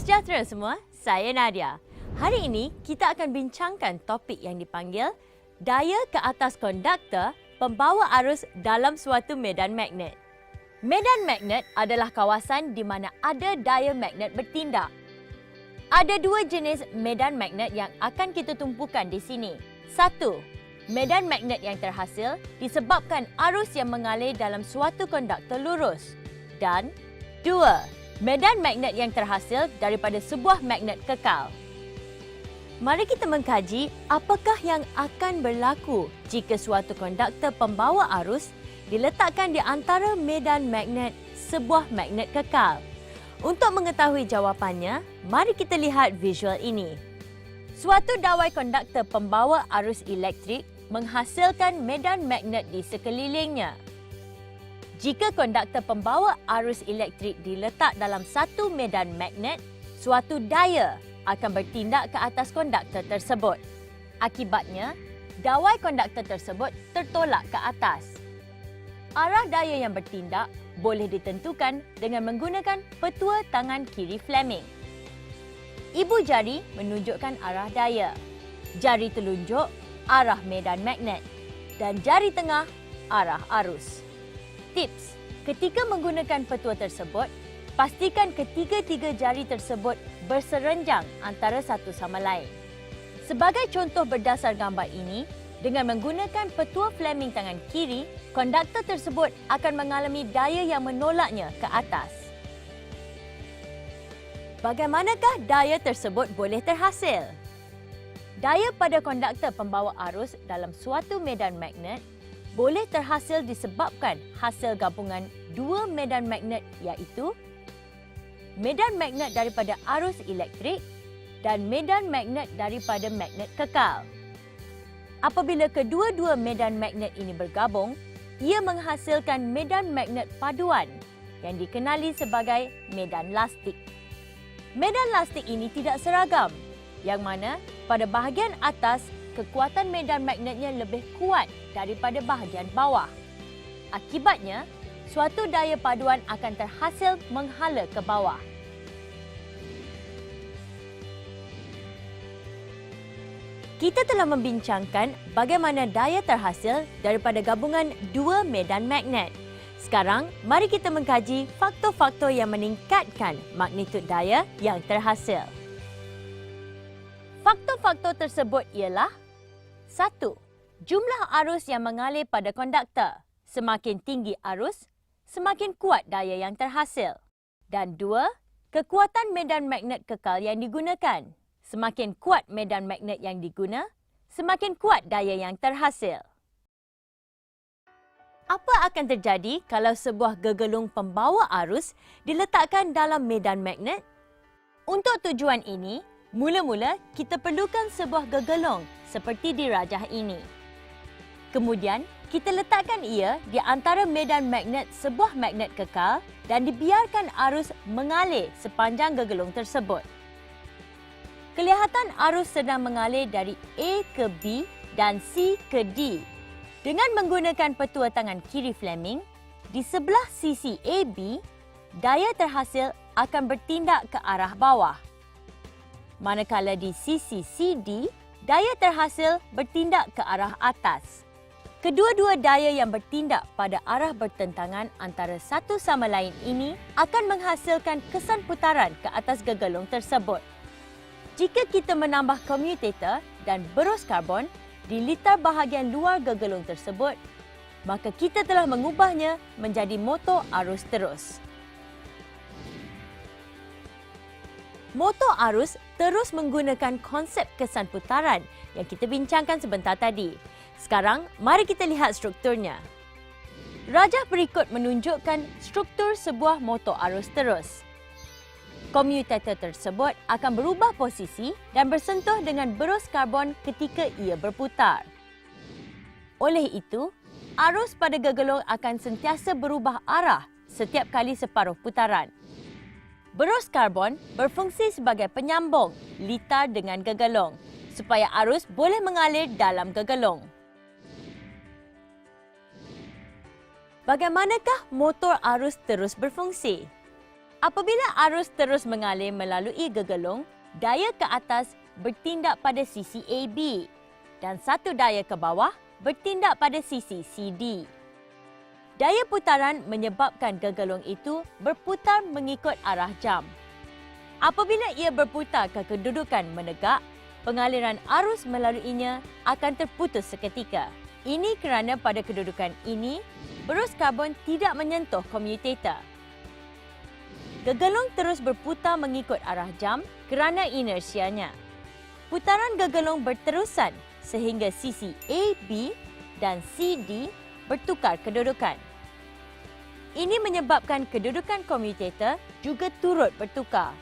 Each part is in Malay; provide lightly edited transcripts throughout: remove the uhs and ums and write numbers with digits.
sejahtera semua, saya Nadia. Hari ini kita akan bincangkan topik yang dipanggil daya ke atas konduktor pembawa arus dalam suatu medan magnet. Medan magnet adalah kawasan di mana ada daya magnet bertindak. Ada dua jenis medan magnet yang akan kita tumpukan di sini. Satu, medan magnet yang terhasil disebabkan arus yang mengalir dalam suatu konduktor lurus. Dan dua, medan magnet yang terhasil daripada sebuah magnet kekal. Mari kita mengkaji apakah yang akan berlaku jika suatu konduktor pembawa arus diletakkan di antara medan magnet sebuah magnet kekal. Untuk mengetahui jawapannya, mari kita lihat visual ini. Suatu dawai konduktor pembawa arus elektrik menghasilkan medan magnet di sekelilingnya. Jika konduktor pembawa arus elektrik diletak dalam satu medan magnet, suatu daya akan bertindak ke atas konduktor tersebut. Akibatnya, dawai konduktor tersebut tertolak ke atas. Arah daya yang bertindak boleh ditentukan dengan menggunakan petua tangan kiri Fleming. Ibu jari menunjukkan arah daya, jari telunjuk arah medan magnet dan jari tengah arah arus. Tips, ketika menggunakan petua tersebut, pastikan ketiga-tiga jari tersebut berserenjang antara satu sama lain. Sebagai contoh berdasar gambar ini, dengan menggunakan petua Fleming tangan kiri, konduktor tersebut akan mengalami daya yang menolaknya ke atas. Bagaimanakah daya tersebut boleh terhasil? Daya pada konduktor pembawa arus dalam suatu medan magnet boleh terhasil disebabkan hasil gabungan dua medan magnet iaitu medan magnet daripada arus elektrik dan medan magnet daripada magnet kekal. Apabila kedua-dua medan magnet ini bergabung, ia menghasilkan medan magnet paduan yang dikenali sebagai medan lastik. Medan lastik ini tidak seragam, yang mana pada bahagian atas kekuatan medan magnetnya lebih kuat daripada bahagian bawah. Akibatnya, suatu daya paduan akan terhasil menghala ke bawah. Kita telah membincangkan bagaimana daya terhasil daripada gabungan dua medan magnet. Sekarang, mari kita mengkaji faktor-faktor yang meningkatkan magnitud daya yang terhasil. Faktor-faktor tersebut ialah: 1. Jumlah arus yang mengalir pada konduktor. Semakin tinggi arus, semakin kuat daya yang terhasil. Dan 2. Kekuatan medan magnet kekal yang digunakan. Semakin kuat medan magnet yang diguna, semakin kuat daya yang terhasil. Apa akan terjadi kalau sebuah gegelung pembawa arus diletakkan dalam medan magnet? Untuk tujuan ini, mula-mula kita perlukan sebuah gegelung seperti di rajah ini. Kemudian, kita letakkan ia di antara medan magnet sebuah magnet kekal dan dibiarkan arus mengalir sepanjang gegelung tersebut. Kelihatan arus sedang mengalir dari A ke B dan C ke D. Dengan menggunakan petua tangan kiri Fleming, di sebelah sisi AB, daya terhasil akan bertindak ke arah bawah. Manakala di sisi CD, daya terhasil bertindak ke arah atas. Kedua-dua daya yang bertindak pada arah bertentangan antara satu sama lain ini akan menghasilkan kesan putaran ke atas gegelung tersebut. Jika kita menambah kommutator dan berus karbon di litar bahagian luar gegelung tersebut, maka kita telah mengubahnya menjadi motor arus terus. Motor arus terus menggunakan konsep kesan putaran yang kita bincangkan sebentar tadi. Sekarang, mari kita lihat strukturnya. Rajah berikut menunjukkan struktur sebuah motor arus terus. Kommutator tersebut akan berubah posisi dan bersentuh dengan berus karbon ketika ia berputar. Oleh itu, arus pada gegelung akan sentiasa berubah arah setiap kali separuh putaran. Berus karbon berfungsi sebagai penyambung litar dengan gegelung supaya arus boleh mengalir dalam gegelung. Bagaimanakah motor arus terus berfungsi? Apabila arus terus mengalir melalui gegelung, daya ke atas bertindak pada sisi AB dan satu daya ke bawah bertindak pada sisi CD. Daya putaran menyebabkan gegelung itu berputar mengikut arah jam. Apabila ia berputar ke kedudukan menegak, pengaliran arus melaluinya akan terputus seketika. Ini kerana pada kedudukan ini, berus karbon tidak menyentuh komutator. Gegelung terus berputar mengikut arah jam kerana inersianya. Putaran gegelung berterusan sehingga sisi AB dan CD bertukar kedudukan. Ini menyebabkan kedudukan komutator juga turut bertukar.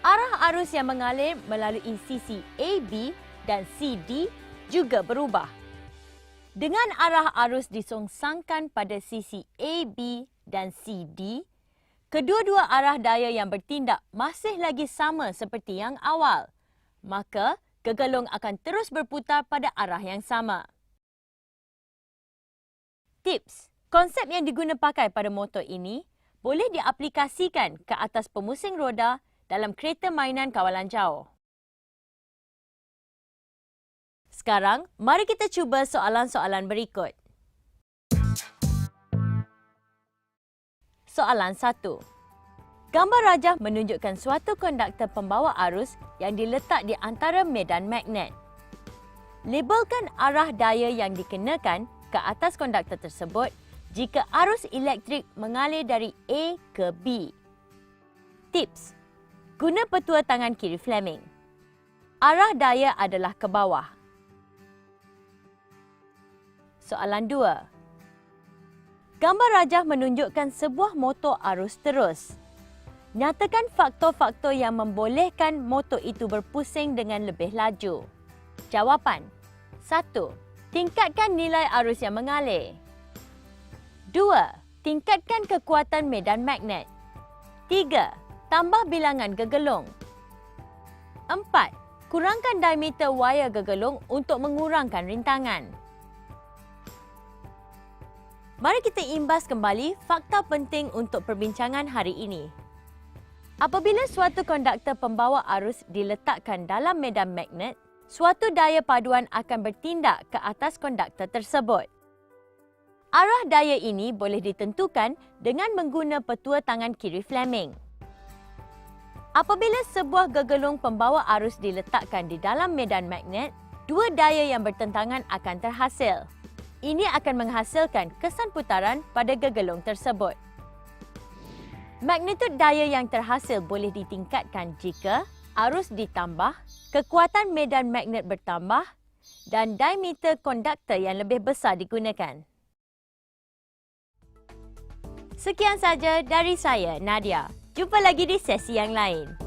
Arah arus yang mengalir melalui sisi AB dan CD juga berubah. Dengan arah arus disongsangkan pada sisi AB dan CD, kedua-dua arah daya yang bertindak masih lagi sama seperti yang awal, maka gegelung akan terus berputar pada arah yang sama. Tips: konsep yang diguna pakai pada motor ini boleh diaplikasikan ke atas pemusing roda dalam kereta mainan kawalan jauh. Sekarang, mari kita cuba soalan-soalan berikut. Soalan 1. Gambar rajah menunjukkan suatu konduktor pembawa arus yang diletak di antara medan magnet. Labelkan arah daya yang dikenakan ke atas konduktor tersebut jika arus elektrik mengalir dari A ke B. Tips: guna petua tangan kiri Fleming. Arah daya adalah ke bawah. Soalan 2. Gambar rajah menunjukkan sebuah motor arus terus. Nyatakan faktor-faktor yang membolehkan motor itu berpusing dengan lebih laju. Jawapan: 1. Tingkatkan nilai arus yang mengalir. 2. Tingkatkan kekuatan medan magnet. 3. Tambah bilangan gegelung. 4. Kurangkan diameter wayar gegelung untuk mengurangkan rintangan. Mari kita imbas kembali fakta penting untuk perbincangan hari ini. Apabila suatu konduktor pembawa arus diletakkan dalam medan magnet, suatu daya paduan akan bertindak ke atas konduktor tersebut. Arah daya ini boleh ditentukan dengan mengguna petua tangan kiri Fleming. Apabila sebuah gegelung pembawa arus diletakkan di dalam medan magnet, dua daya yang bertentangan akan terhasil. Ini akan menghasilkan kesan putaran pada gegelung tersebut. Magnitud daya yang terhasil boleh ditingkatkan jika arus ditambah, kekuatan medan magnet bertambah dan diameter konduktor yang lebih besar digunakan. Sekian saja dari saya, Nadia. Jumpa lagi di sesi yang lain.